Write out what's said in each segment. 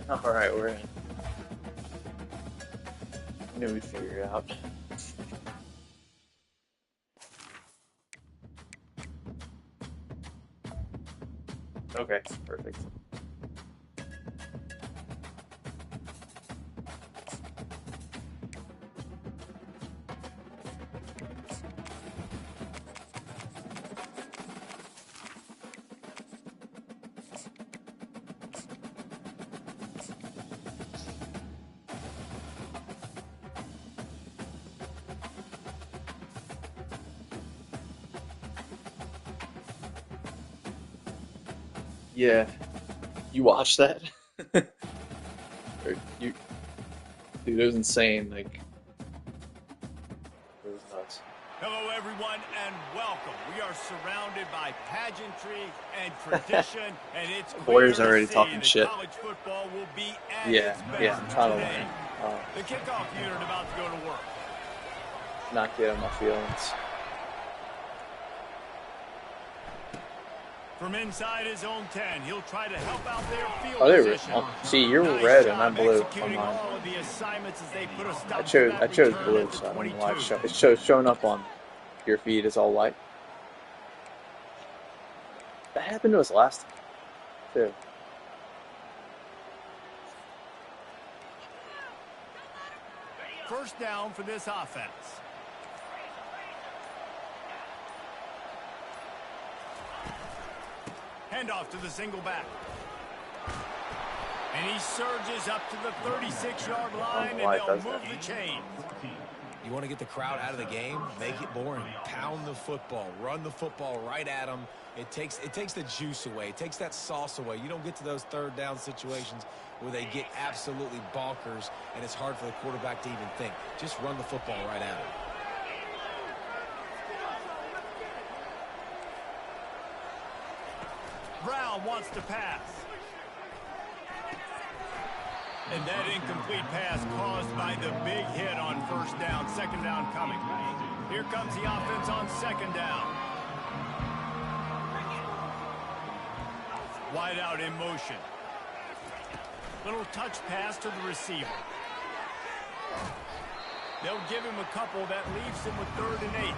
Alright, we're in. I knew we'd figure it out. Okay, perfect. Yeah, you watched that? Or you, dude, it was insane. Like, it was nuts. Hello, everyone, and welcome. We are surrounded by pageantry and tradition, and it's clear Boyer's already to see talking that shit. college football will be at Yeah, its best yeah, I'm trying to today. learn. The kickoff unit about to go to work. Not getting my feelings. From inside his own 10, he'll try to help out their field Oh, there we position. go. See, you're Nice red and I'm job blue on executing mine. all of the assignments as they put a stop I to chose that blue, return at the so I don't know why 22. it's showing up on your feed as all white. That happened to us last time, too. First down for this offense. Handoff to the single back. And he surges up to the 36-yard line, and they'll move the chains. You want to get the crowd out of the game? Make it boring. Pound the football. Run the football right at them. It takes the juice away. It takes that sauce away. You don't get to those third down situations where they get absolutely bonkers, and it's hard for the quarterback to even think. Just run the football right at them. Brown wants to pass. And that incomplete pass caused by the big hit on first down. Second down coming. Here comes the offense on second down. Wide out in motion. Little touch pass to the receiver. They'll give him a couple. That leaves him with 3rd and 8.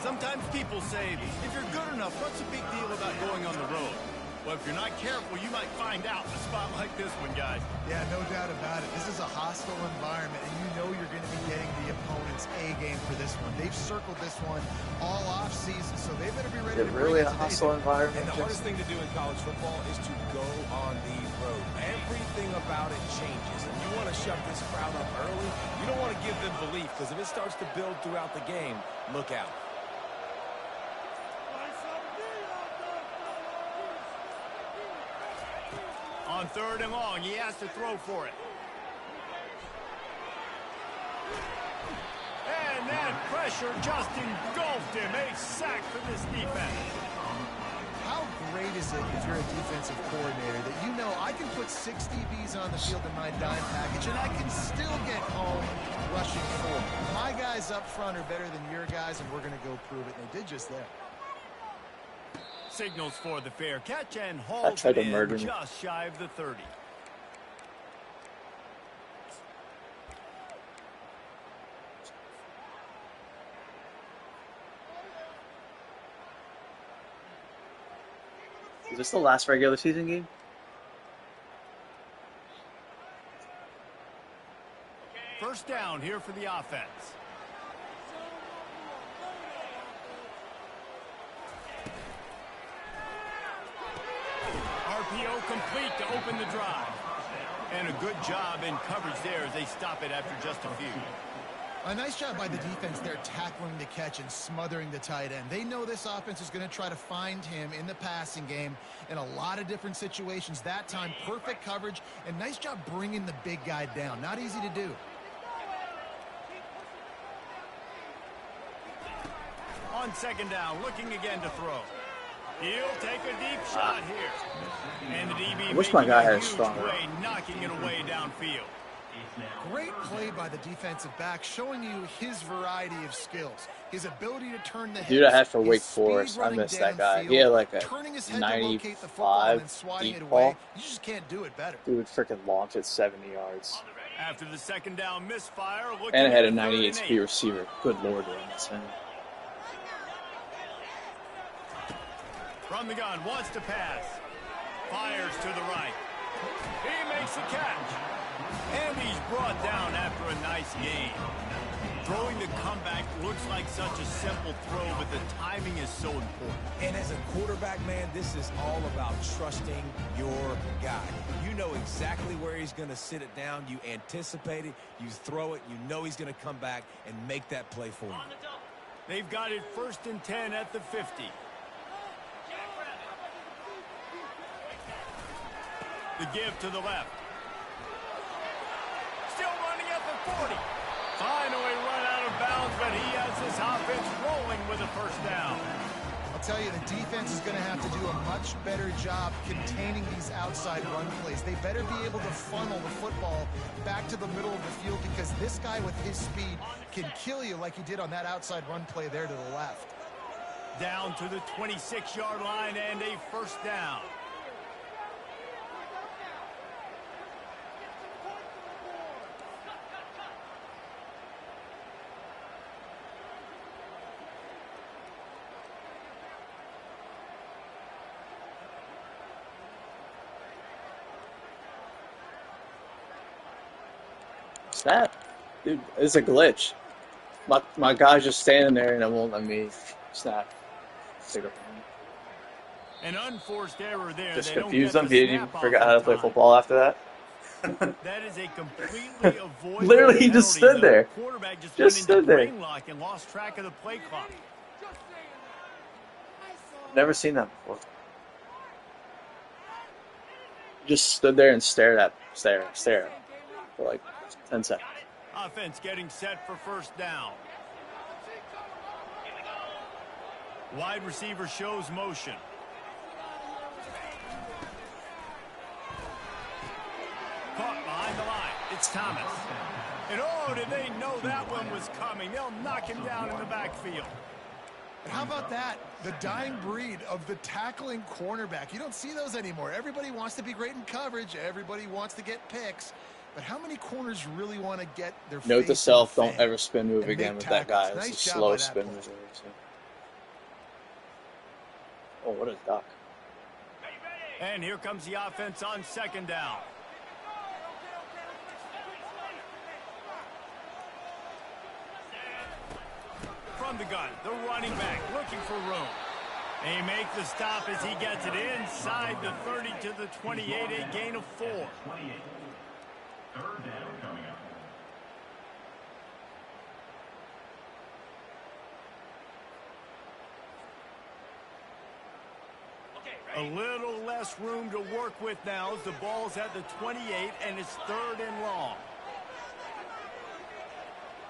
Sometimes people say, if you're good enough, what's the big deal about going on the road? Well, if you're not careful, you might find out in a spot like this one, guys. Yeah, no doubt about it. This is a hostile environment, and you know you're going to be getting the opponent's A game for this one. They've circled this one all off season, so they better be ready Is it to really bring a it hostile today. environment? And the hardest thing to do in college football is to go on the road. Everything about it changes. And you want to shut this crowd up early. You don't want to give them belief, because if it starts to build throughout the game, look out. On 3rd and long, he has to throw for it. And that pressure just engulfed him. A sack for this defense. How great is it if you're a defensive coordinator that you know I can put 6 DBs on the field in my dime package and I can still get home rushing 4. My guys up front are better than your guys, and we're going to go prove it. And they did just that. Signals for the fair catch and holds it in just shy of the 30. Is this the last regular season game? First down here for the offense. RPO complete to open the drive. And a good job in coverage there as they stop it after just a few. A nice job by the defense there tackling the catch and smothering the tight end. They know this offense is going to try to find him in the passing game in a lot of different situations. That time, perfect coverage, and nice job bringing the big guy down. Not easy to do. On second down, looking again to throw. He'll take a deep shot here. And the DB I wish my guy had a strong play, knocking it away downfield. Great play by the defensive back, showing you his variety of skills. His ability to turn the Dude I hips, had for his Wake speed Forest, I running missed that guy. He downfield, had like a turning his head to locate the football and 95 then swatting it deep away. ball. You just can't do it better. Dude would freaking launch it 70 yards. After the second down misfire, looking And it had a at 98 3rd and speed 8. receiver. Good lord, dude, that's him. From the gun, wants to pass. Fires to the right. He makes the catch. And he's brought down after a nice gain. Throwing the comeback looks like such a simple throw, but the timing is so important. And as a quarterback, man, this is all about trusting your guy. You know exactly where he's going to sit it down. You anticipate it. You throw it. You know he's going to come back and make that play for you. They've got it 1st and 10 at the 50. The give to the left. Still running at the 40. Finally run out of bounds, but he has this offense rolling with a 1st down. I'll tell you, the defense is going to have to do a much better job containing these outside run plays. They better be able to funnel the football back to the middle of the field, because this guy with his speed can kill you like he did on that outside run play there to the left. Down to the 26-yard line and a 1st down. Snap. Dude, it's a glitch. My guy's just standing there and it won't let me snap. An unforced error there. Just They don't confused get him. the He didn't even snap forget off how to in play time. football after that. That is a completely avoidable Literally, he just penalty. stood there. The quarterback just Just went stood into there. brain lock and lost track of the play clock. Never seen that before. Just stood there and stare for like 10 seconds. Offense getting set for 1st down. Wide receiver shows motion. Caught behind the line. It's Thomas. And oh, did they know that one was coming? They'll knock him down in the backfield. And how about that? The dying breed of the tackling cornerback. You don't see those anymore. Everybody wants to be great in coverage. Everybody wants to get picks. But how many corners really want to get their Note face to self, in the don't fan ever spin move and again make with that guy. tackles? It's Nice a job slow by that spin play. move. Oh, what a duck. And here comes the offense on 2nd down. From the gun, the running back looking for room. They make the stop as he gets it inside the 30 to the 28, a gain of 4. 3rd down coming up. A little less room to work with now as the ball's at the 28 and it's 3rd and long.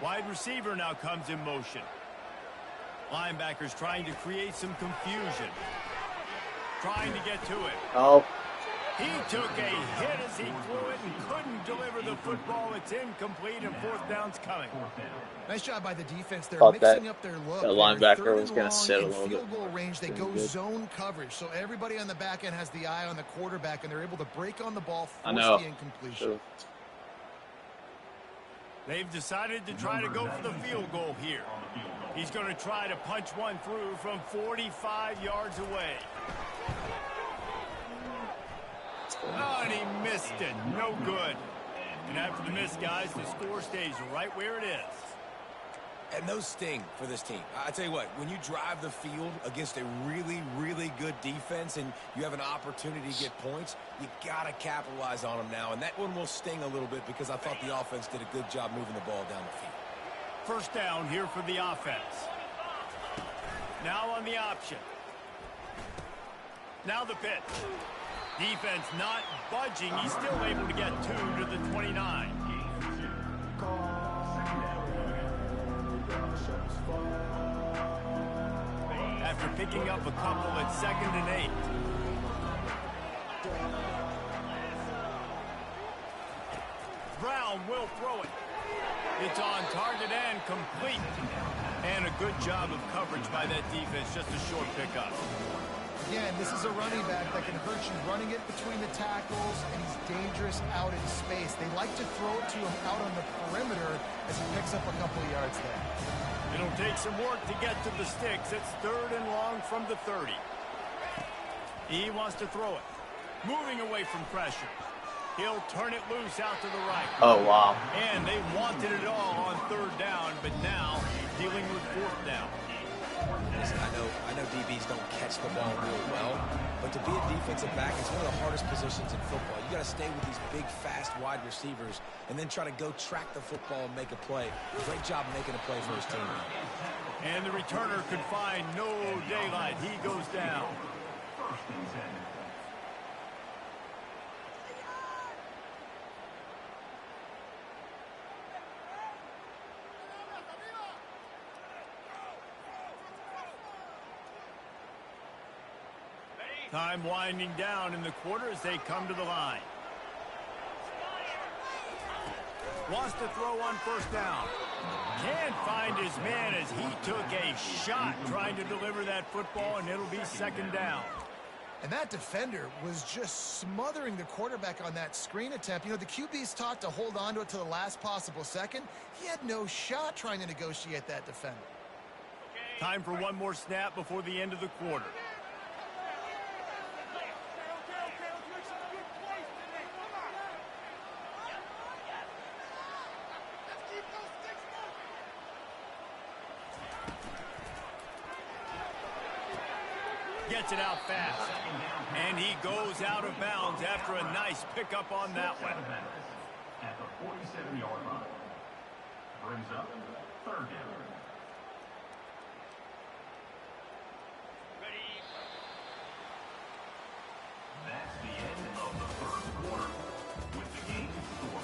Wide receiver now comes in motion. Linebackers trying to create some confusion. Trying to get to it. Oh, He took a hit as he threw it and couldn't deliver the football. It's incomplete and 4th down's coming. Nice job by the defense there, Thought mixing that- up their look. that They were linebacker 3rd was and gonna long sit a in little field bit. goal range. They Doing go good. zone coverage, so everybody on the back end has the eye on the quarterback, and they're able to break on the ball, I force know. the incompletion. Should've- They've decided to try to go for the field goal here. He's going to try to punch one through from 45 yards away. Oh, and he missed it. No good. And after the miss, guys, the score stays right where it is. And those sting for this team. I tell you what, when you drive the field against a really, really good defense and you have an opportunity to get points, you got to capitalize on them now. And that one will sting a little bit because I thought the offense did a good job moving the ball down the field. 1st down here for the offense. Now on the option. Now the pitch. Defense not budging. He's still able to get 2 to the 29. After picking up a couple at 2nd and 8. Brown down, will throw it. It's on target and complete. And a good job of coverage by that defense, just a short pickup. Again, this is a running back that can hurt you running it between the tackles, and he's dangerous out in space. They like to throw it to him out on the perimeter as he picks up a couple of yards there. It'll take some work to get to the sticks. It's 3rd and long from the 30. He wants to throw it. Moving away from pressure. He'll turn it loose out to the right. Oh, wow. And they wanted it all on 3rd down, but now dealing with 4th down. Listen, I know DBs don't catch the ball real well, but to be a defensive back is one of the hardest positions in football. You got to stay with these big, fast, wide receivers and then try to go track the football and make a play. Great job making a play for his team. And the returner could find no daylight. He goes down. Time winding down in the quarter as they come to the line. Wants to throw on 1st down. Can't find his man as he took a shot trying to deliver that football, and it'll be 2nd down. And that defender was just smothering the quarterback on that screen attempt. You know, the QB's taught to hold on to it to the last possible second. He had no shot trying to negotiate that defender. Time for one more snap before the end of the quarter. Gets it out fast. And he goes out of bounds after a nice pickup on that one. At the 47-yard line. Brings up 3rd down. That's the end of the 1st quarter with the game scored.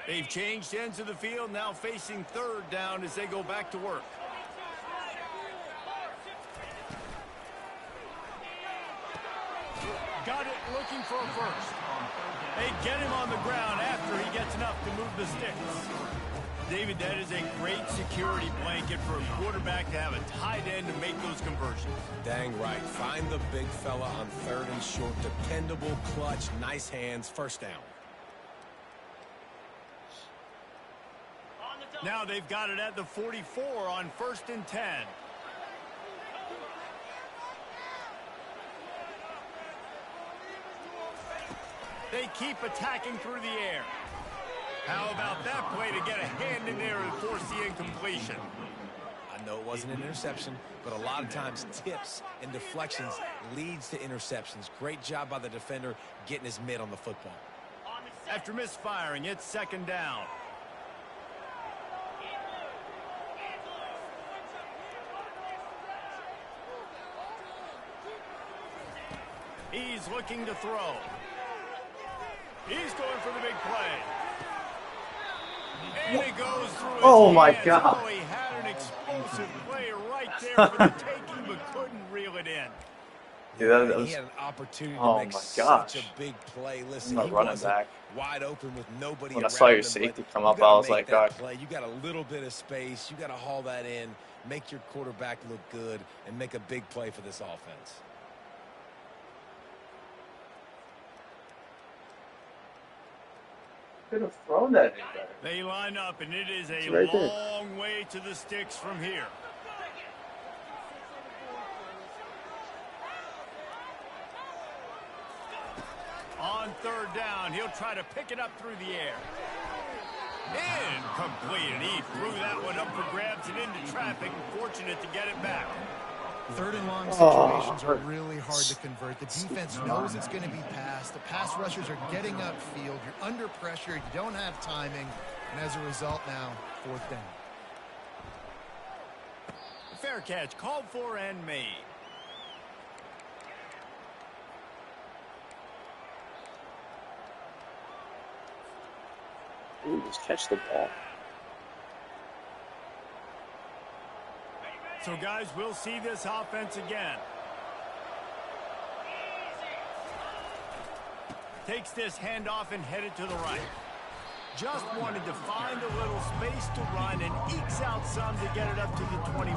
They've changed ends of the field, now facing 3rd down as they go back to work. Got it, looking for a 1st. They get him on the ground after he gets enough to move the sticks. David, that is a great security blanket for a quarterback to have a tight end to make those conversions. Dang right. Find the big fella on 3rd and short. Dependable, clutch, nice hands, 1st down. Now they've got it at the 44 on 1st and 10. They keep attacking through the air. How about that play to get a hand in there and force the incompletion? I know it wasn't an interception, but a lot of times tips and deflections leads to interceptions. Great job by the defender getting his mitt on the football. After misfiring, it's 2nd down. He's looking to throw. He's going for the big play. And it goes through his Oh my hands. God. Oh, he had an explosive play right there for the taking, but couldn't reel it in. Dude, that He was, had an opportunity oh to make my such gosh. a big play. Listen, I'm he not running wasn't back. wide open with nobody When I around saw your him, safety but come you up, gotta I was make like, that God. play. You got a little bit of space. You got to haul that in, make your quarterback look good, and make a big play for this offense. Could have thrown that in better. They line up, and it is a It's right there. long way to the sticks from here. On 3rd down, he'll try to pick it up through the air. Incomplete, and he threw that one up for grabs and into traffic. Fortunate to get it back. 3rd and long situations are really hard to convert. The defense knows it's going to be passed. The pass rushers are getting upfield. You're under pressure. You don't have timing. And as a result now, 4th down. Fair catch, called for and made. Ooh, just catch the ball. So, guys, we'll see this offense again. Takes this handoff and headed to the right. Just wanted to find a little space to run and ekes out some to get it up to the 21.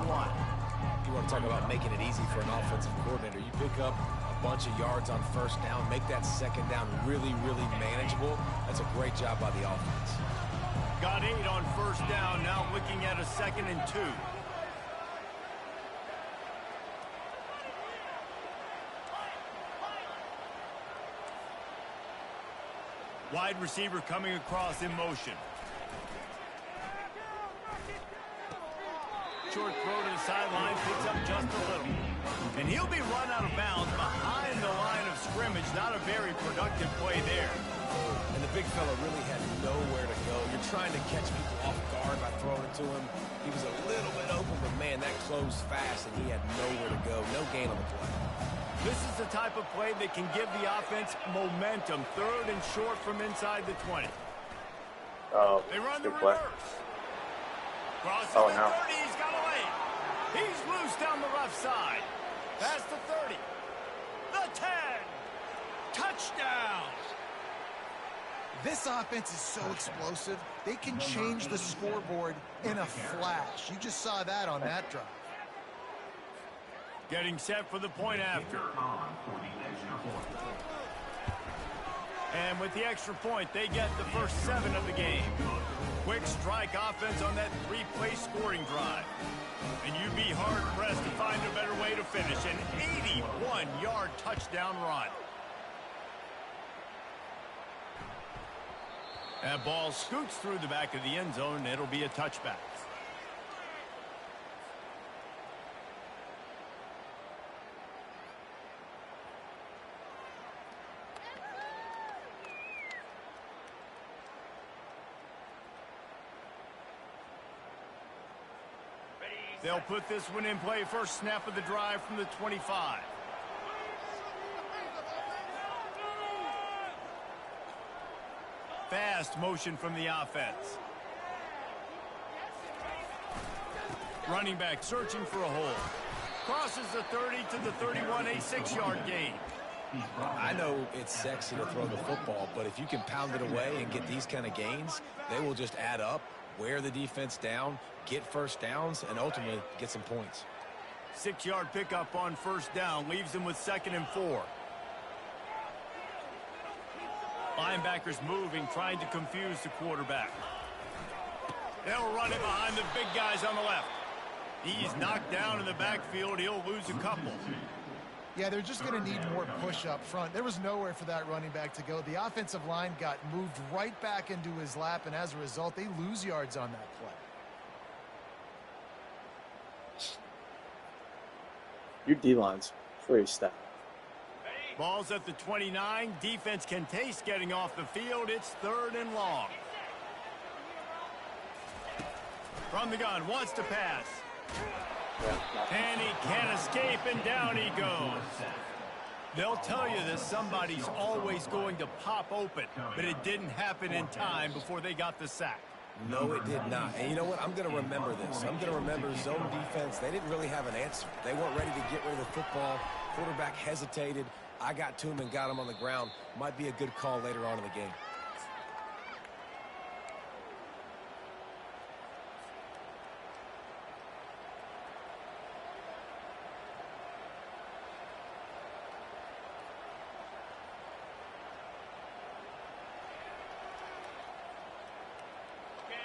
You want to talk about making it easy for an offensive coordinator. You pick up a bunch of yards on first down, make that second down really, really manageable. That's a great job by the offense. Got 8 on first down, now looking at a 2nd and 2. Wide receiver coming across in motion. Short throw to the sideline, picks up just a little. And he'll be run out of bounds behind the line of scrimmage. Not a very productive play there. And the big fella really had nowhere to go. You're trying to catch people off guard by throwing it to him. He was a little bit open, but man, that closed fast, and he had nowhere to go. No gain on the play. This is the type of play that can give the offense momentum. 3rd and short from inside the 20. Oh, They run the good play. reverse. Crosses Oh, the no. 30. He's got a lane. He's loose down the left side. Past the 30. The 10. Touchdown. This offense is so explosive, they can change the scoreboard in a flash. You just saw that on that drive. Getting set for the point after. And with the extra point, they get the first 7 of the game. Quick strike offense on that 3-play scoring drive. And you'd be hard-pressed to find a better way to finish. An 81-yard touchdown run. That ball scoots through the back of the end zone, and it'll be a touchback. They'll put this one in play. First snap of the drive from the 25. Fast motion from the offense. Running back searching for a hole. Crosses the 30 to the 31, a 6-yard gain. I know it's sexy to throw the football, but if you can pound it away and get these kind of gains, they will just add up, wear the defense down, get first downs, and ultimately get some points. 6-yard pickup on first down leaves them with 2nd and 4. Linebackers moving, trying to confuse the quarterback. They'll run it behind the big guys on the left. He's knocked down in the backfield. He'll lose a couple. Yeah, they're just going to need more push up front. There was nowhere for that running back to go. The offensive line got moved right back into his lap, and as a result, they lose yards on that play. Your D-line's pretty stout. Ball's at the 29. Defense can taste getting off the field. It's 3rd and long. From the gun, wants to pass. And he can't escape, and down he goes. They'll tell you that somebody's always going to pop open, but it didn't happen in time before they got the sack. No, it did not. And you know what? I'm going to remember this. I'm going to remember zone defense. They didn't really have an answer. They weren't ready to get rid of the football. Quarterback hesitated. I got to him and got him on the ground. Might be a good call later on in the game.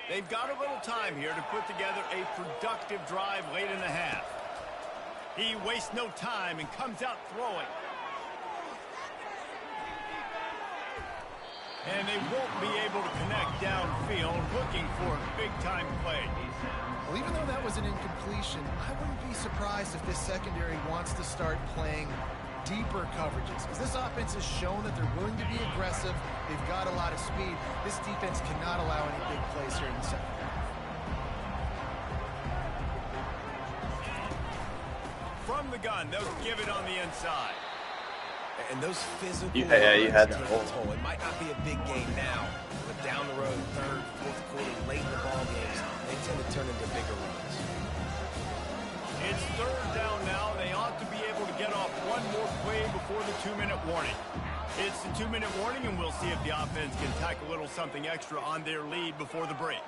They've got a little time here to put together a productive drive late in the half. He wastes no time and comes out throwing. And they won't be able to connect downfield, looking for a big-time play. Well, even though that was an incompletion, I wouldn't be surprised if this secondary wants to start playing deeper coverages, because this offense has shown that they're willing to be aggressive. They've got a lot of speed. This defense cannot allow any big plays here in the secondary. From the gun, they'll give it on the inside. And those physical You had yards that take hole. a toll. It might not be a big gain now, but down the road, third, fourth quarter, late in the ball games, they tend to turn into bigger runs. It's third down now. They ought to be able to get off one more play before the 2-minute warning. It's the 2-minute warning, and we'll see if the offense can tack a little something extra on their lead before the break.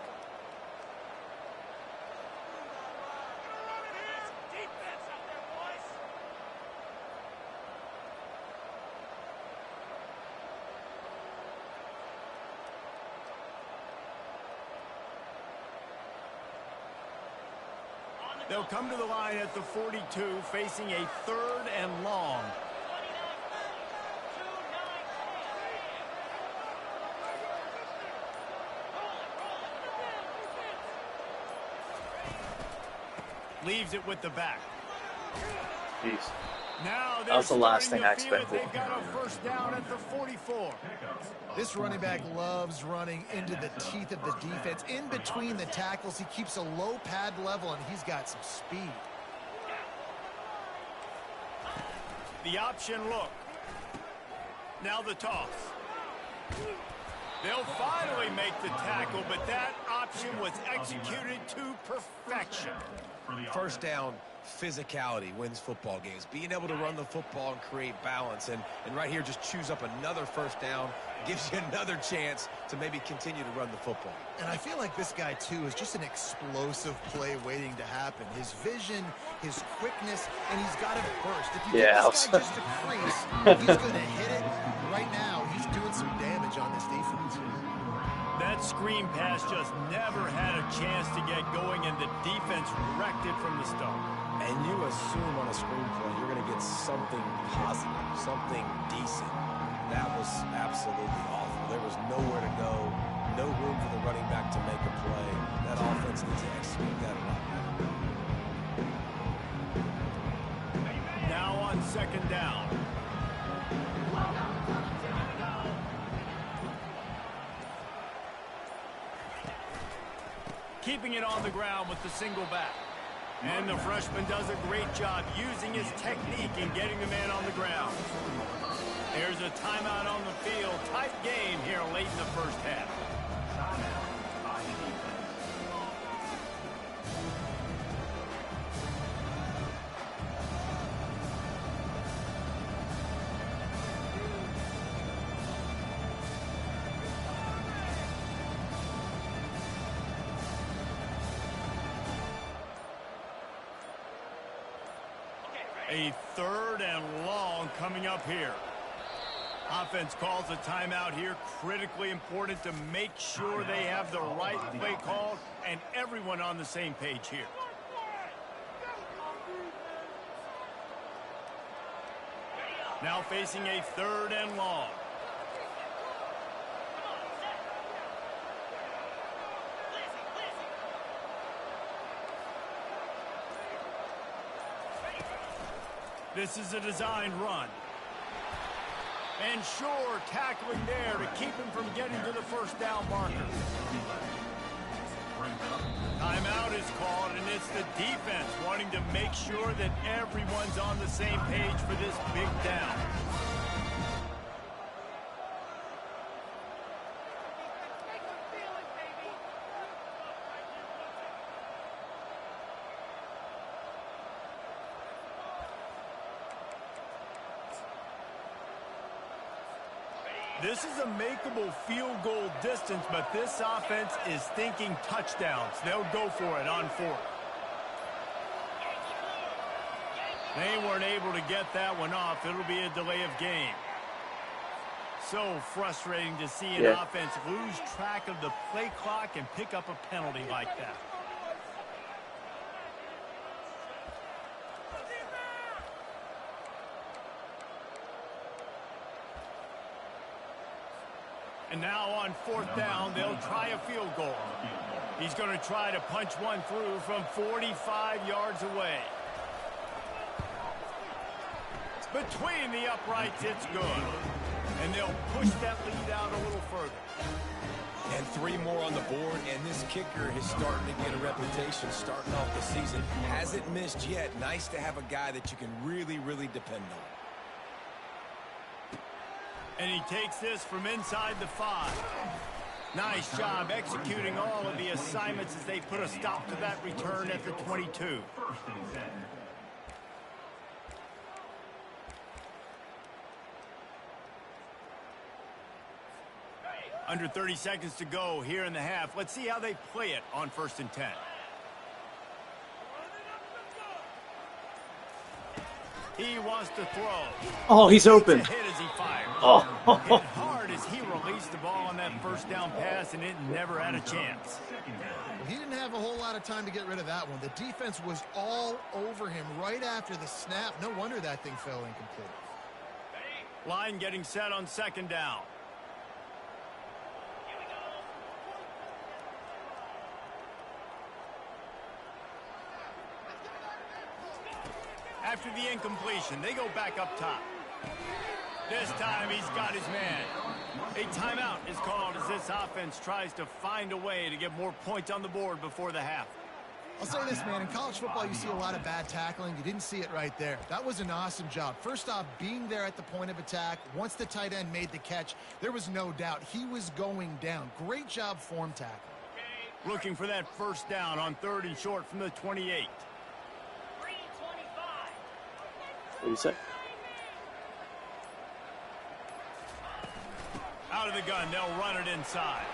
They'll come to the line at the 42, facing a 3rd and long. Leaves it with the back. Jeez. Now That was the last thing I expected. They've got a first down at the 44. This running back loves running into the teeth of the defense. In between the tackles, he keeps a low pad level, and he's got some speed. The option look. Now the toss. They'll finally make the tackle, but that option was executed to perfection. First down, physicality wins football games. Being able to run the football and create balance. And right here, just choose up another first down. Gives you another chance to maybe continue to run the football. And I feel like this guy, too, is just an explosive play waiting to happen. His vision, his quickness, and he's got it first. If you get this guy just a crease, he's going to hit it. Right now, he's doing some damage on this defense. That screen pass just never had a chance to get going, and the defense wrecked it from the start. And you assume on a screenplay you're going to get something positive, something decent. That was absolutely awful. There was nowhere to go, no room for the running back to make a play. That offense needs to execute that a lot better. Now on second down. Keeping it on the ground with the single back. And the freshman does a great job using his technique and getting the man on the ground. There's a timeout on the field. Tight game here late in the first half. A 3rd and long coming up here. Offense calls a timeout here. Critically important to make sure they have the right play called and everyone on the same page here. Now facing a 3rd and long. This is a designed run. And sure, tackling there to keep him from getting to the first down marker. Timeout is called, and it's the defense wanting to make sure that everyone's on the same page for this big down. This is a makeable field goal distance, but this offense is thinking touchdowns. They'll go for it on 4th. They weren't able to get that one off. It'll be a delay of game. So frustrating to see an offense lose track of the play clock and pick up a penalty like that. And now on 4th down, they'll try a field goal. He's going to try to punch one through from 45 yards away. Between the uprights, it's good. And they'll push that lead out a little further. And 3 more on the board, and this kicker is starting to get a reputation starting off the season. Hasn't missed yet. Nice to have a guy that you can really, really depend on. And he takes this from inside the 5. Nice job executing all of the assignments as they put a stop to that return at the 22. First and 10. Under 30 seconds to go here in the half. Let's see how they play it on 1st and 10. He wants to throw. Oh, he's open. Hit as he fires. Oh. Hit hard as he released the ball on that first down pass, and it never had a chance. He didn't have a whole lot of time to get rid of that one. The defense was all over him right after the snap. No wonder that thing fell incomplete. Line getting set on 2nd down. After the incompletion, they go back up top. This time he's got his man. A timeout is called as this offense tries to find a way to get more points on the board before the half. I'll say this, man. In college football, you see a lot of bad tackling. You didn't see it right there. That was an awesome job. First off, being there at the point of attack. Once the tight end made the catch, there was no doubt he was going down. Great job form tackling. Looking for that first down on 3rd and short from the 28. What do you say? Out of the gun, they'll run it inside.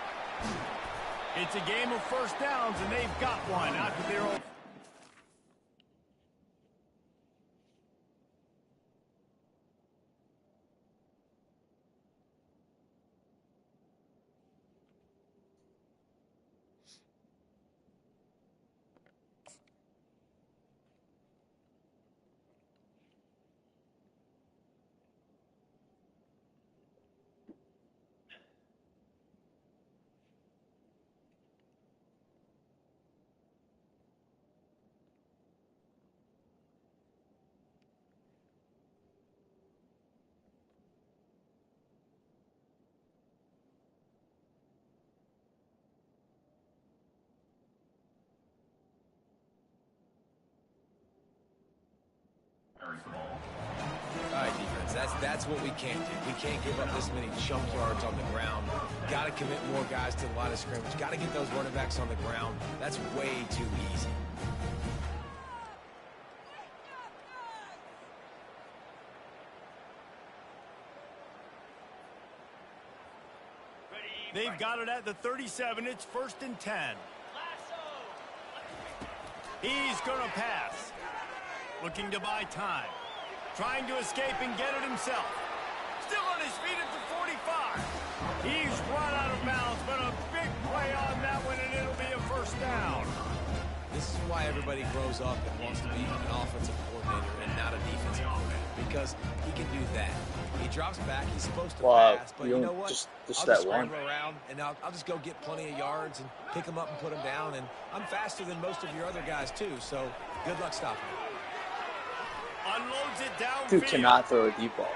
It's a game of first downs, and they've got one out to their own. All right, defense, that's what we can't do. We can't give up this many chunk yards on the ground. Got to commit more guys to the line of scrimmage. Got to get those running backs on the ground. That's way too easy. They've got it at the 37. It's 1st and 10. He's going to pass. Looking to buy time. Trying to escape and get it himself. Still on his feet at the 45. He's run out of bounds, but a big play on that one, and it'll be a first down. This is why everybody grows up and wants to be an offensive coordinator and not a defensive coordinator, because he can do that. He drops back, he's supposed to pass, but you know what? Just I'll that just one. scramble around, and I'll just go get plenty of yards and pick them up and put them down, and I'm faster than most of your other guys, too, so good luck stopping me. Unloads it downfield. Dude cannot throw a deep ball.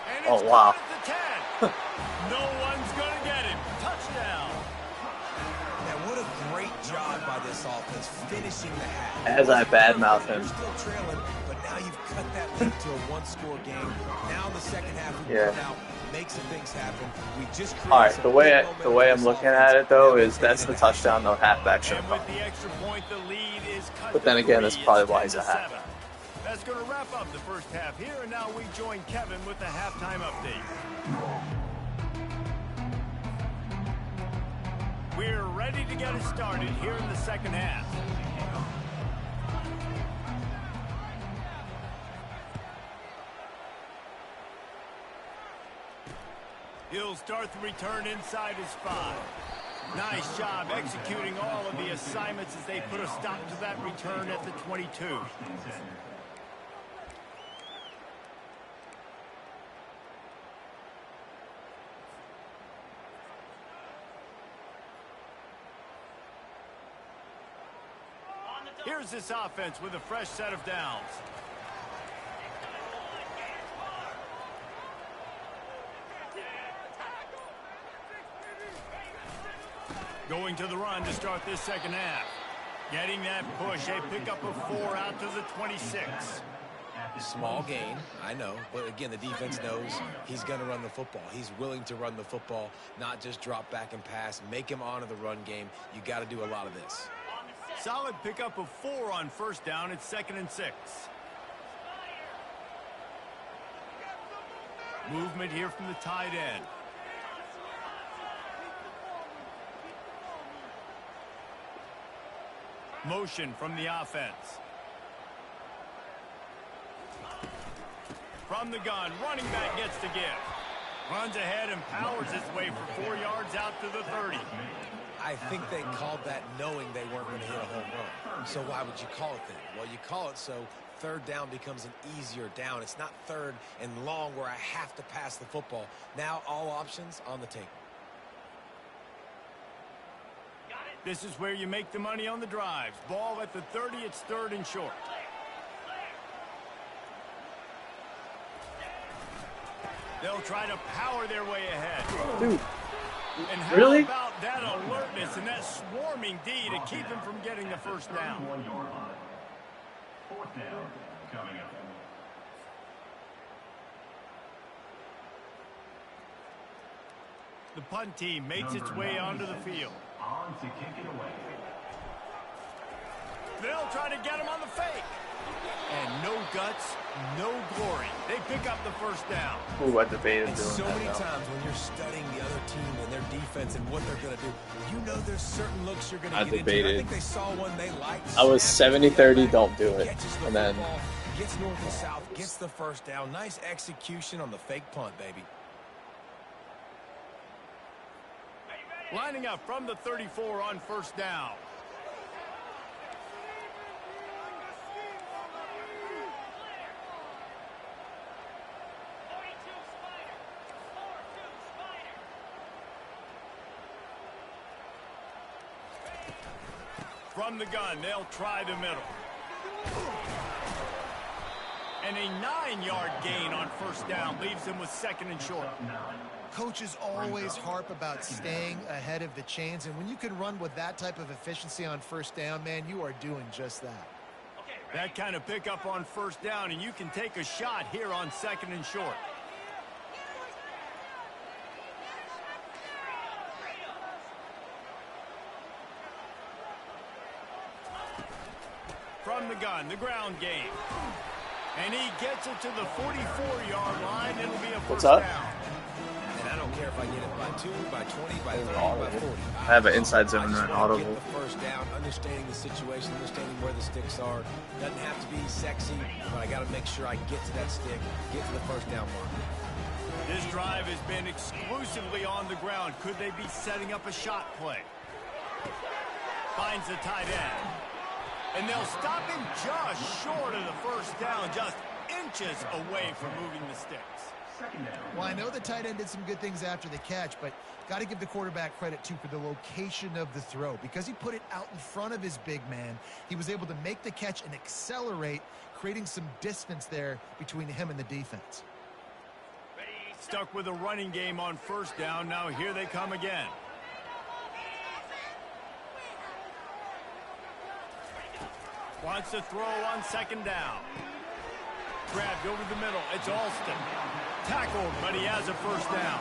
And Oh, it's wow. caught at the 10. No one's going to get him. Touchdown. Man, what a great job by this offense, finishing the half. As I badmouth him. You're still trailing, but now you've cut that lead to a one-score game. Now in the second half, we Yeah. come out, make some things happen. We just created All right, some the way good momentum I'm in this looking offense. at it though Now is that's the touchdown the halfback should And have with caught. the extra point, the lead is cut But then to again, 3. that's probably It's why he's a 10-7. halfback. That's going to wrap up the first half here, and now we join Kevin with the halftime update. We're ready to get it started here in the second half. He'll start the return inside his 5. Nice job executing all of the assignments as they put a stop to that return at the 22. Here's this offense with a fresh set of downs. Going to the run to start this second half. Getting that push, a pickup of 4 out to the 26. Small gain, I know, but again, the defense knows he's going to run the football. He's willing to run the football, not just drop back and pass, make him honor the run game. You got to do a lot of this. Solid pickup of 4 on first down. It's 2nd and 6. Movement here from the tight end. Motion from the offense. From the gun, running back gets the give. Runs ahead and powers his way for 4 yards out to the 30. I think they called that knowing they weren't going to hit a home run. So why would you call it then? Well, you call it so third down becomes an easier down. It's not third and long where I have to pass the football. Now all options on the table. This is where you make the money on the drives. Ball at the 30, it's 3rd and short. They'll try to power their way ahead. Dude, And how really? about that alertness and that swarming D to keep him from getting the first down? 1 yard line. 4th down coming up. The punt team makes its way onto the field. On to kick it away. They'll try to get him on the fake. And no guts, no glory. They pick up the first down. Ooh, I debated And doing so that many now. times when you're studying the other team and their defense and what they're going to do, you know there's certain looks you're going I to get into. debated. I think they saw one they liked. I was snapped it 70-30, back, don't do it. catches the And then football, gets north and south, gets the first down. Nice execution on the fake punt, baby. Lining up from the 34 on first down. From the gun, they'll try the middle. And a 9-yard gain on first down leaves them with 2nd and short. Coaches always harp about staying ahead of the chains, and when you can run with that type of efficiency on first down, man, you are doing just that. That kind of pickup on first down, and you can take a shot here on 2nd and short. From the gun, the ground game. And he gets it to the 44-yard line. It'll be a What's first up? down. And I don't care if I get it by 2, by 20, by 30, by audible. 40. I have an inside zone I and just an wanna audible. Get the first down, understanding the situation, understanding where the sticks are. Doesn't have to be sexy, but I got to make sure I get to that stick, get to the first down mark. This drive has been exclusively on the ground. Could they be setting up a shot play? Finds the tight end. And they'll stop him just short of the first down, just inches away from moving the sticks. Well, I know the tight end did some good things after the catch, but got to give the quarterback credit, too, for the location of the throw. Because he put it out in front of his big man, he was able to make the catch and accelerate, creating some distance there between him and the defense. Stuck with a running game on first down. Now here they come again. Wants to throw on 2nd down. Grabbed over the middle. It's Alston. Tackled, but he has a first down.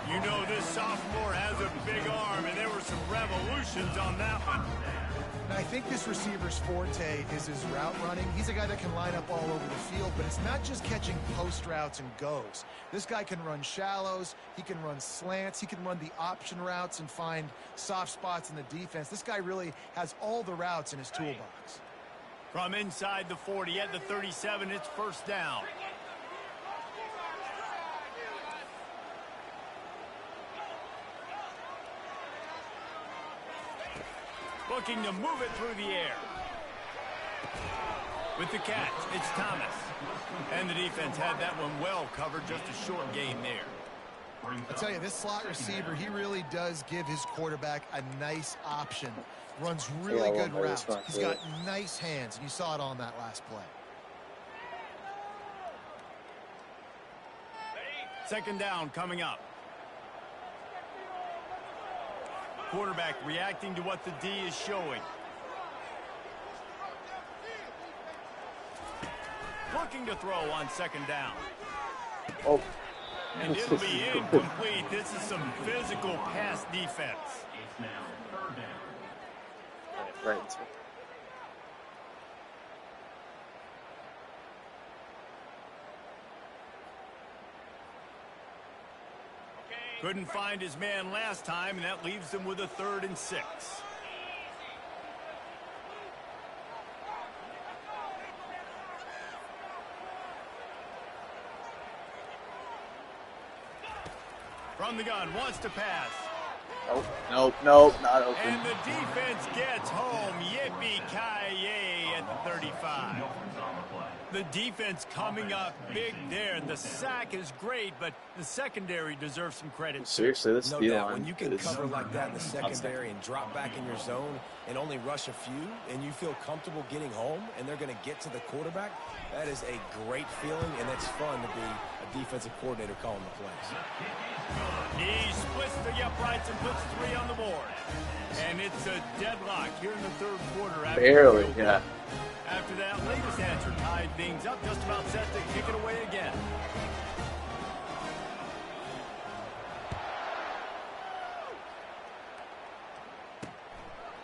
You know this sophomore has a big arm, and there were some revolutions on that one. And I think this receiver's forte is his route running. He's a guy that can line up all over the field, but it's not just catching post routes and goes. This guy can run shallows, he can run slants, he can run the option routes and find soft spots in the defense. This guy really has all the routes in his toolbox. From inside the 40 at the 37, it's first down. Looking to move it through the air. With the catch, it's Thomas. And the defense had that one well covered, just a short gain there. I tell you, this slot receiver, he really does give his quarterback a nice option. Runs really good routes. He's got nice hands, and you saw it on that last play. 2nd down coming up. Quarterback reacting to what the D is showing. looking to throw on second down. Oh. And it'll be incomplete. This is some physical pass defense. It's now third down. Right. Couldn't find his man last time, and that leaves him with a 3rd and 6. From the gun, wants to pass. Nope, not open. And the defense gets home. Yippee-ki-yay at the 35. The defense coming up big there. The sack is great, but the secondary deserves some credit. Seriously, this No D doubt, line when you can is cover like that in the secondary and drop back in your zone and only rush a few, and you feel comfortable getting home, and they're going to get to the quarterback, that is a great feeling, and it's fun to be a defensive coordinator calling the plays. He splits the uprights and puts 3 on the board. And it's a deadlock here in the 3rd quarter. barely, yeah. After that latest answer tied things up, just about set to kick it away again.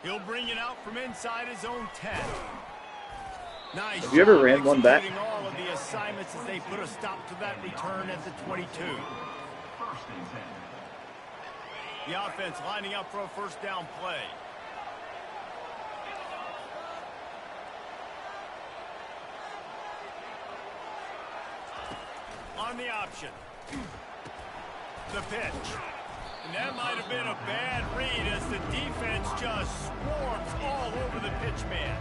He'll bring it out from inside his own 10. Nice. Have you ever ran one back? Executing all of the assignments as they put a stop to that return at the 22. First and 10. The offense lining up for a first down play. On the option. The pitch. And that might have been a bad read as the defense just swarms all over the pitch man.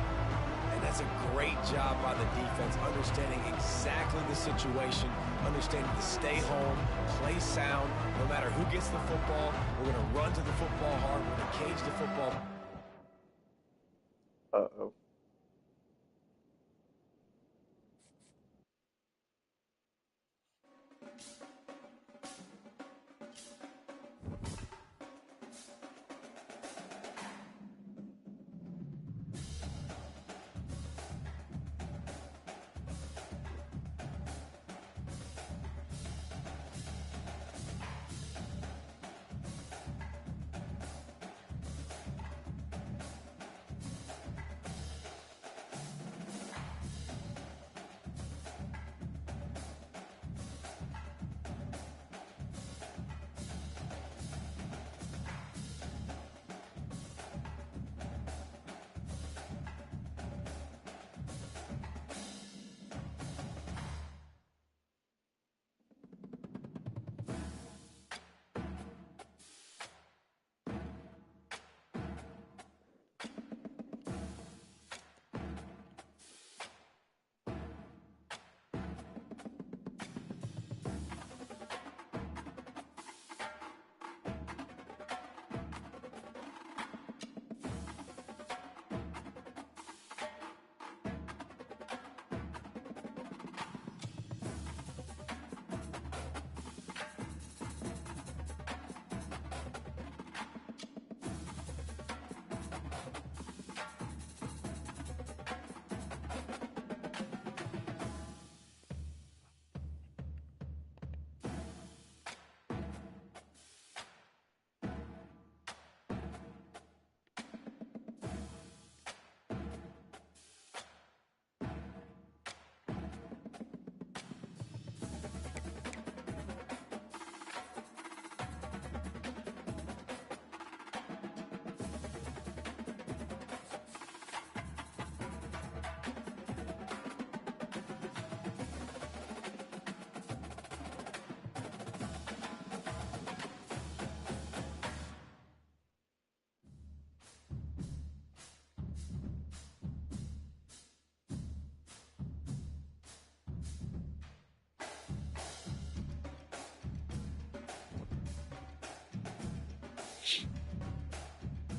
And that's a great job by the defense, understanding exactly the situation, understanding to stay home, play sound. No matter who gets the football, we're going to run to the football hard. We're going to cage the football. Uh-oh.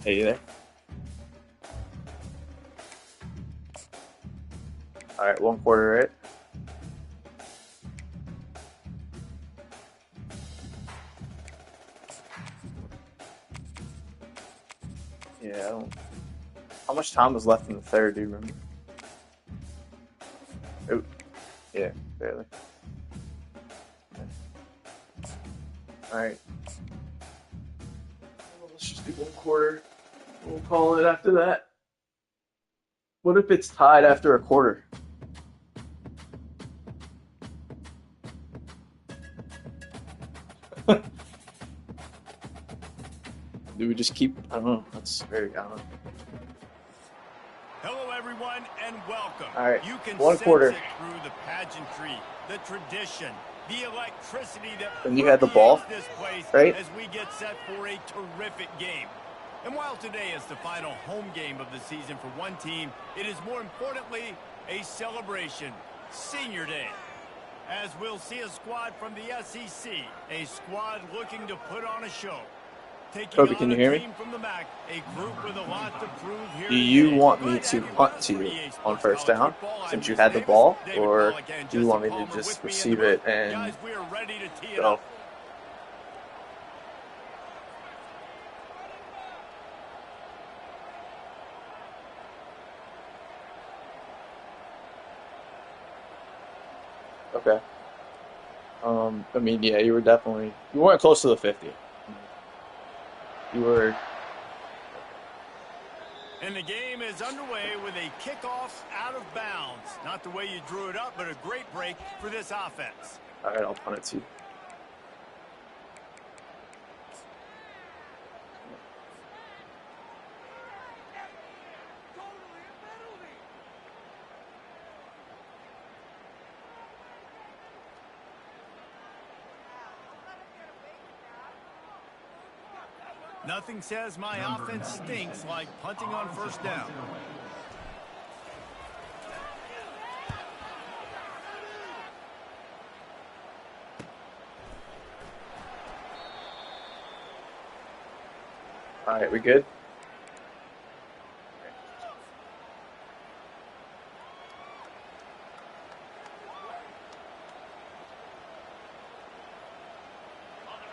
Hey, you there? All right, 1 quarter, right? Yeah, I don't... How much time was left in the 3rd, do you remember? Oh, Yeah, barely. Alright. Let's just do 1 quarter. We'll call it after that. What if it's tied after a quarter? Do we just keep? I don't know. That's very. I don't know. Hello, everyone, and welcome. All right, You can 1 sense quarter. it through the pageantry, the tradition, the electricity that And you had the ball, permeates this place right? as we get set for a terrific game. And while today is the final home game of the season for one team, it is more importantly a celebration, Senior Day. As we'll see a squad from the SEC, a squad looking to put on a show. Taking Kobe, on can you a hear me? team from the MAC, a group with a lot to prove here Do you today. want Glad me to to have you with punt us to for you EA on Sports first College down Football. I'm since you Bruce had the Davis. ball, David or Pollack and do you Jesse want me to Palmer just with me in receive the booth. it and Guys, we are ready to tee it go? up. Okay. I mean, yeah, you weren't close to the 50. You were. And the game is underway with a kickoff out of bounds. Not the way you drew it up, but a great break for this offense. All right, I'll punt it to you. Nothing says my offense stinks like punting on first down. All right, we good?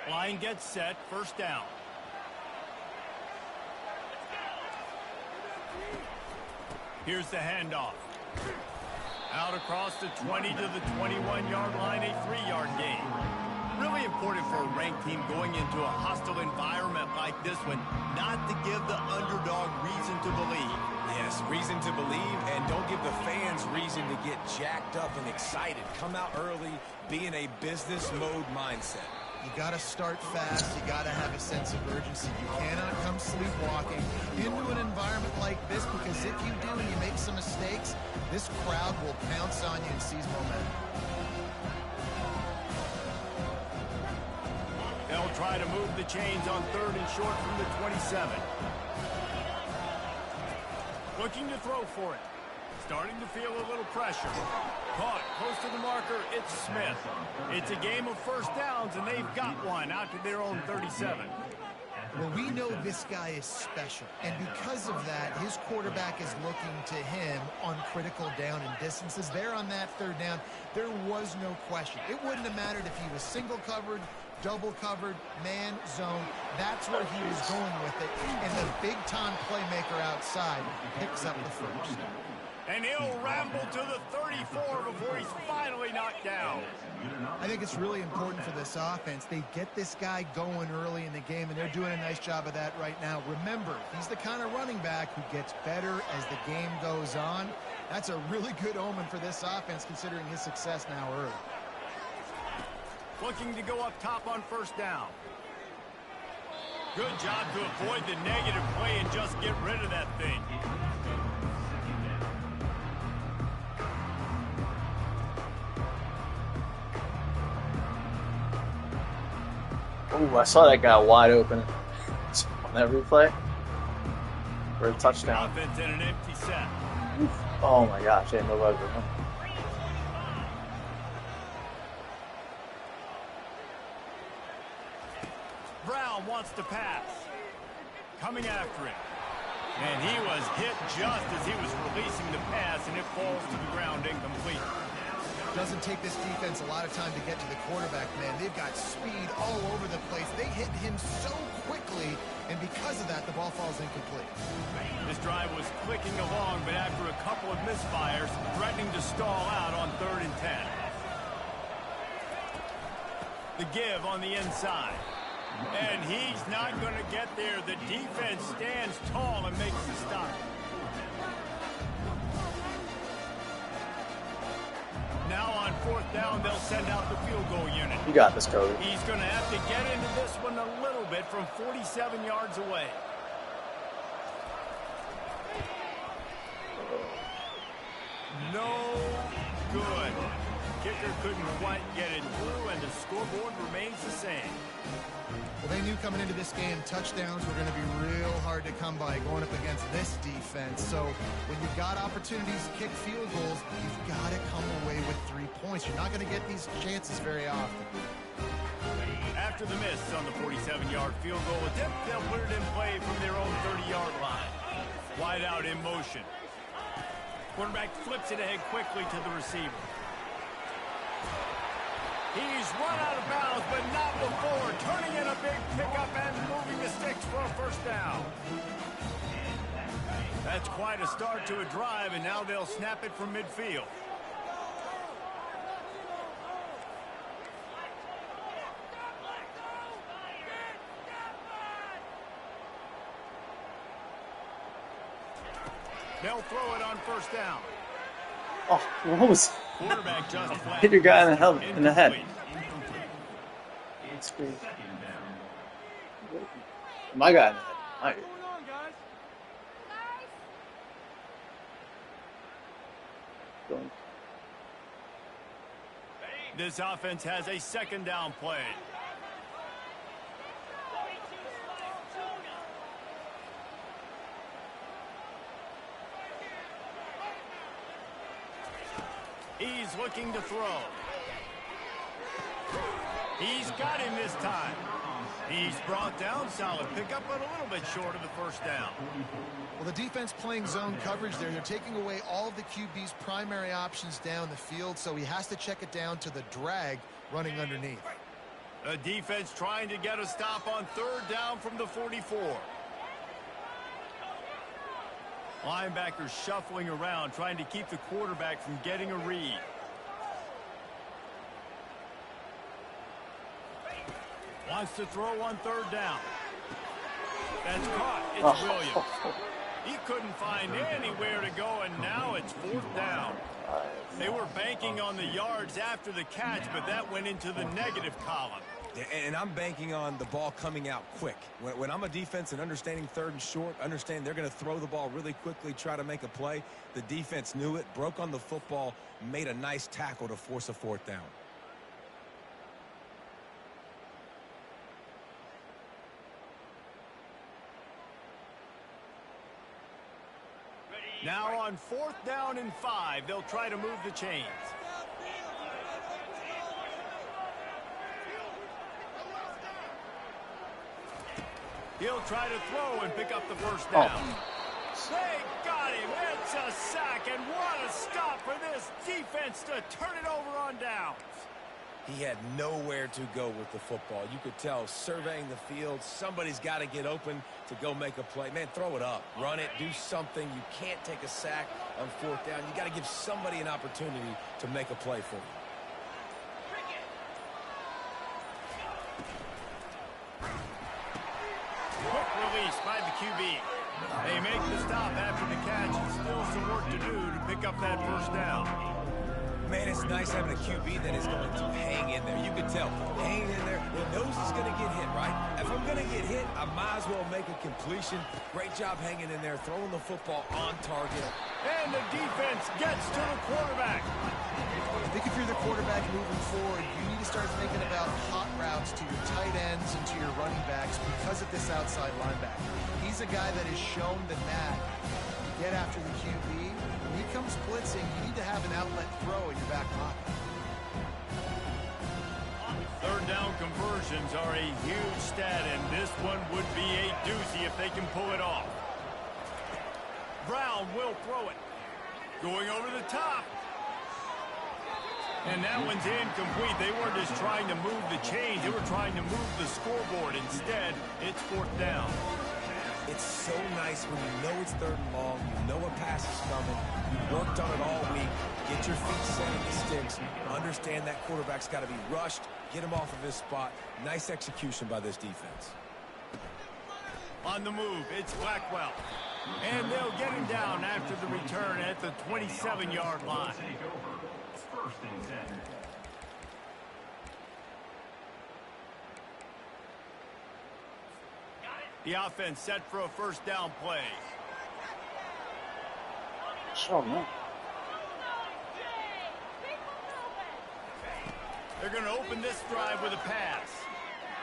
Line gets set, first down. Here's the handoff. Out across the 20 to the 21-yard line, a 3-yard gain. Really important for a ranked team going into a hostile environment like this one, not to give the underdog reason to believe. Yes, reason to believe, and don't give the fans reason to get jacked up and excited. Come out early, be in a business mode mindset. You got to start fast. You got to have a sense of urgency. You cannot come sleepwalking into an environment like this, because if you do and you make some mistakes, this crowd will pounce on you and seize momentum. They'll try to move the chains on 3rd and short from the 27. Looking to throw for it. Starting to feel a little pressure. Caught close to the marker, it's Smith. It's a game of first downs, and they've got one out to their own 37. Well, we know this guy is special, and because of that, his quarterback is looking to him on critical down and distances. There on that 3rd down, there was no question. It wouldn't have mattered if he was single covered, double covered, man, zone. That's where he was going with it, and the big-time playmaker outside picks up the first. And he'll ramble to the 34 before he's finally knocked down. I think it's really important for this offense. They get this guy going early in the game, and they're doing a nice job of that right now. Remember, he's the kind of running back who gets better as the game goes on. That's a really good omen for this offense, considering his success now early. Looking to go up top on first down. Good job to avoid the negative play and just get rid of that thing. Oh, I saw that guy wide open on that replay for a touchdown. Offense in an empty set. Oh my gosh, I didn't know about that. Brown wants to pass. Coming after him. And he was hit just as he was releasing the pass, and it falls to the ground incomplete. Doesn't take this defense a lot of time to get to the quarterback, man. They've got speed all over the place. They hit him so quickly, and because of that, the ball falls incomplete. This drive was clicking along, but after a couple of misfires, threatening to stall out on 3rd and 10. The give on the inside. And he's not going to get there. The defense stands tall and makes the stop. Now on 4th down, they'll send out the field goal unit. You got this, Cody. He's going to have to get into this one a little bit from 47 yards away. No good. Kicker couldn't quite get it through, and the scoreboard remains the same. Well, they knew coming into this game touchdowns were going to be real hard to come by going up against this defense. So when you've got opportunities to kick field goals, you've got to come away with 3 points. You're not going to get these chances very often. After the miss on the 47-yard field goal attempt, they'll put it in play from their own 30-yard line. Wide out in motion. Quarterback flips it ahead quickly to the receiver. He's run out of bounds, but not before. Turning in a big pickup and moving the sticks for a 1st down. That's quite a start to a drive, and now they'll snap it from midfield. They'll throw it on 1st down. Oh, what was Quarterback just flat. hit your guy in the head. That's crazy. My guy in the head. My guy. Going. This offense has a 2nd down play. He's looking to throw. He's got him this time. He's brought down. Solid pickup, but a little bit short of the 1st down. Well, the defense playing zone coverage there. They're taking away all of the QB's primary options down the field, so he has to check it down to the drag running underneath. The defense trying to get a stop on 3rd down from the 44. Linebackers shuffling around, trying to keep the quarterback from getting a read. Wants to throw on 3rd down. That's caught. It's Williams. He couldn't find anywhere to go, and now it's 4th down. They were banking on the yards after the catch, but that went into the negative column. And I'm banking on the ball coming out quick. When I'm a defense and understanding 3rd and short, understand they're going to throw the ball really quickly, try to make a play. The defense knew it, broke on the football, made a nice tackle to force a 4th down. Now on 4th down and 5, they'll try to move the chains. He'll try to throw and pick up the 1st down. They got him. It's a sack, and what a stop for this defense to turn it over on downs. He had nowhere to go with the football. You could tell surveying the field, somebody's got to get open to go make a play. Man, throw it up. Run it. Do something. You can't take a sack on 4th down. You got to give somebody an opportunity to make a play for you. Quick release by the QB. They make the stop after the catch, and still some work to do to pick up that 1st down. Man, it's nice having a QB that is going to hang in there. You can tell, hanging in there, he knows he's going to get hit, right? If I'm going to get hit, I might as well make a completion. Great job hanging in there, throwing the football on target. And the defense gets to the quarterback. I think if you're the quarterback moving forward, you need to start thinking about hot routes to your tight ends and to your running backs because of this outside linebacker. He's a guy that has shown the knack to get after the QB. When he comes blitzing, you need to have an outlet throw in your back pocket. 3rd down conversions are a huge stat, and this one would be a doozy if they can pull it off. Brown will throw it. Going over the top. And that one's incomplete. They weren't just trying to move the chains. They were trying to move the scoreboard. Instead, it's 4th down. It's so nice when you know it's 3rd and long, you know a pass is coming, you worked on it all week, get your feet set in the sticks, understand that quarterback's got to be rushed, get him off of his spot. Nice execution by this defense. On the move, it's Blackwell. And they'll get him down after the return at the 27-yard line. Take over. 1st and 10. The offense set for a 1st down play. Oh, man. They're going to open this drive with a pass.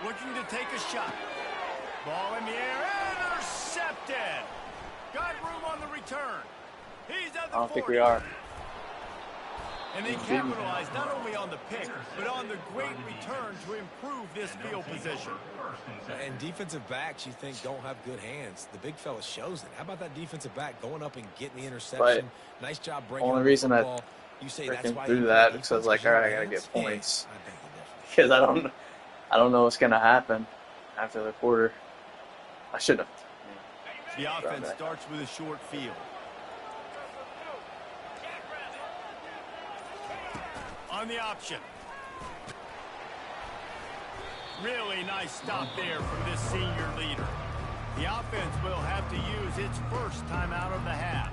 Looking to take a shot. Ball in the air. Intercepted. Got room on the return. He's at the 40. I don't think we are. And they capitalize not only on the pick, but on the great return to improve this field position. And defensive backs, you think, don't have good hands. The big fella shows it. How about that defensive back going up and getting the interception? But nice job breaking only up reason the I football. You say that's why through that because like, all right, I gotta get points because I don't know what's gonna happen after the quarter. I should have. The offense starts with a short field. On the option. Really nice stop there from this senior leader. The offense will have to use its 1st timeout of the half.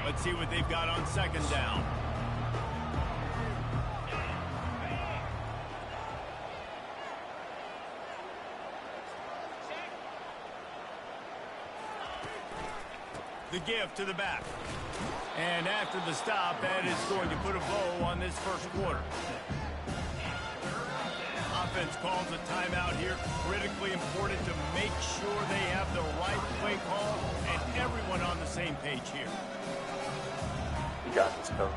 Let's see what they've got on 2nd down. The give to the back. And after the stop, that is going to put a bow on this 1st quarter. Offense calls a timeout here. Critically important to make sure they have the right play call and everyone on the same page here. You got this, coach.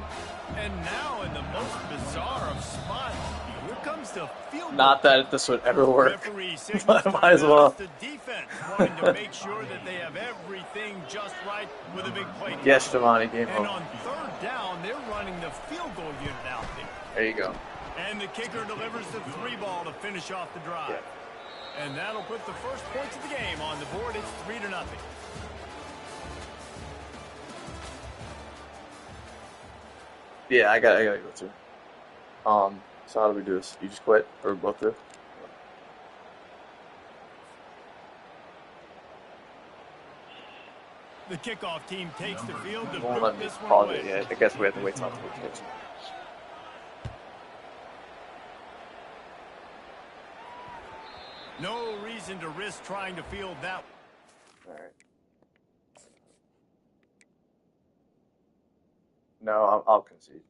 And now in the most bizarre of spots, here comes the field. Not that this would ever work. Referee signals But might as well. the defense wanting to make sure that they have everything just right with a big play. Yes, Giovanni, game And over. on 3rd down, they're running the field goal unit out there. There you go. And the kicker delivers the 3 ball to finish off the drive. Yeah. And that'll put the 1st points of the game on the board. It's 3-0. Yeah, I gotta go too. So how do we do this? You just quit or both do? The kickoff team takes the field to Won't boot let me this one pause away. it yet. I guess we have to wait till after the kids. No reason to risk trying to field that. All right. No, I'll concede.